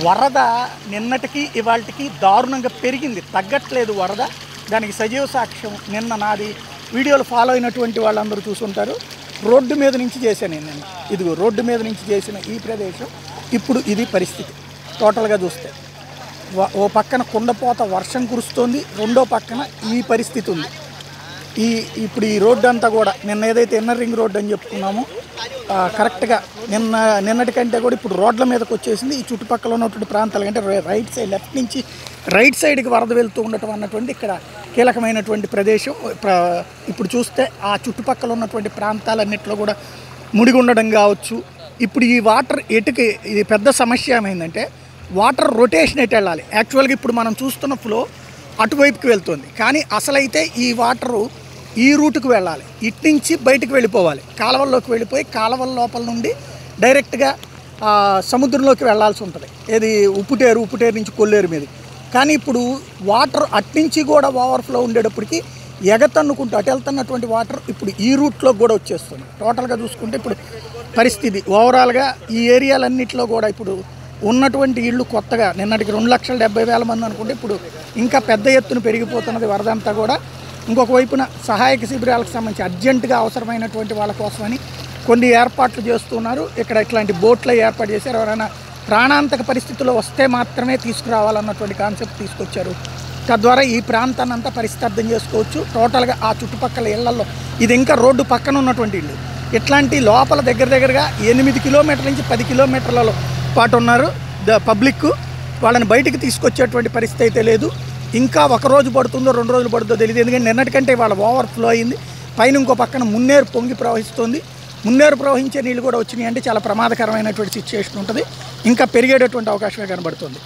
వరద నిన్నటికి ఇవాళకి దారుణంగా పెరిగింది, తగ్గట్లేదు వరద. దానికి సజీవ సాక్ష్యం నిన్న నాది వీడియోలు ఫాలో అయినటువంటి వాళ్ళందరూ చూసుంటారు. రోడ్డు మీద నుంచి చేశాను నేను. ఇదిగో రోడ్డు మీద నుంచి చేసిన ఈ ప్రదేశం ఇప్పుడు ఇది పరిస్థితి. టోటల్గా చూస్తే ఓ పక్కన కుండపోత వర్షం కురుస్తోంది, రెండో పక్కన ఈ పరిస్థితి ఉంది. ఇప్పుడు ఈ రోడ్డు అంతా కూడా నిన్న ఏదైతే ఇన్నర్ రింగ్ రోడ్డు అని చెప్పుకున్నామో కరెక్ట్గా నిన్నటికంటే కూడా ఇప్పుడు రోడ్ల మీదకి వచ్చేసింది. ఈ చుట్టుపక్కల ఉన్నటువంటి ప్రాంతాలు అంటే రైట్ సైడ్, లెఫ్ట్ నుంచి రైట్ సైడ్కి వరద వెళ్తూ ఉండటం అన్నటువంటి ఇక్కడ కీలకమైనటువంటి ప్రదేశం. ఇప్పుడు చూస్తే ఆ చుట్టుపక్కల ఉన్నటువంటి ప్రాంతాలన్నింటిలో కూడా ముడిగి ఉండడం కావచ్చు. ఇప్పుడు ఈ వాటర్ ఎటుకి ఇది పెద్ద సమస్య ఏమైందంటే వాటర్ రొటేషన్ ఎటు వెళ్ళాలి. యాక్చువల్గా ఇప్పుడు మనం చూస్తున్న ఫ్లో అటువైపుకి వెళ్తుంది, కానీ అసలైతే ఈ వాటరు ఈ రూటుకు వెళ్ళాలి, ఇటు నుంచి బయటకు వెళ్ళిపోవాలి, కాలువల్లోకి వెళ్ళిపోయి కాలువల లోపల నుండి డైరెక్ట్గా సముద్రంలోకి వెళ్లాల్సి ఉంటుంది. ఏది ఉప్పుటేరు నుంచి కొల్లేరు మీద. కానీ ఇప్పుడు వాటర్ అట్నుంచి కూడా ఓవర్ఫ్లో ఉండేటప్పటికి ఎగతన్నుకుంటూ అటు వెళ్తున్నటువంటి వాటర్ ఇప్పుడు ఈ రూట్లో కూడా వచ్చేస్తుంది. టోటల్గా చూసుకుంటే ఇప్పుడు పరిస్థితి ఓవరాల్గా ఈ ఏరియాలన్నింటిలో కూడా ఇప్పుడు ఉన్నటువంటి ఇళ్ళు కొత్తగా నిన్నటికి 2,70,000 మంది అనుకుంటే ఇప్పుడు ఇంకా పెద్ద ఎత్తున పెరిగిపోతున్నది వరద అంతా కూడా. ఇంకొక వైపున సహాయక శిబిరాలకు సంబంధించి అర్జెంటుగా అవసరమైనటువంటి వాళ్ళ కోసమని కొన్ని ఏర్పాట్లు చేస్తున్నారు. ఇక్కడ ఇట్లాంటి బోట్లు ఏర్పాటు చేశారు. ఎవరైనా ప్రాణాంతక పరిస్థితుల్లో వస్తే మాత్రమే తీసుకురావాలన్నటువంటి కాన్సెప్ట్ తీసుకొచ్చారు. తద్వారా ఈ ప్రాంతాన్ని అంతా పరిస్థితి అర్థం చేసుకోవచ్చు. టోటల్గా ఆ చుట్టుపక్కల ఇళ్లలో ఇది ఇంకా రోడ్డు పక్కన ఉన్నటువంటి ఇళ్ళు ఇట్లాంటి లోపల దగ్గరగా 8 కిలోమీటర్ల నుంచి 10 కిలోమీటర్లలో పాటు ఉన్నారు పబ్లిక్. వాళ్ళని బయటికి తీసుకొచ్చేటువంటి పరిస్థితి అయితే లేదు. ఇంకా 1 రోజు పడుతుందో 2 రోజులు పడుతుందో తెలియదు. ఎందుకంటే నిన్నటికంటే వాళ్ళ ఓవర్ఫ్లో అయింది. పైన ఇంకో పక్కన మున్నేరు పొంగి ప్రవహిస్తుంది. మున్నేరు ప్రవహించే నీళ్ళు కూడా వచ్చినాయి అంటే చాలా ప్రమాదకరమైనటువంటి సిచ్యువేషన్ ఉంటుంది. ఇంకా పెరిగేటటువంటి అవకాశమే కనబడుతుంది.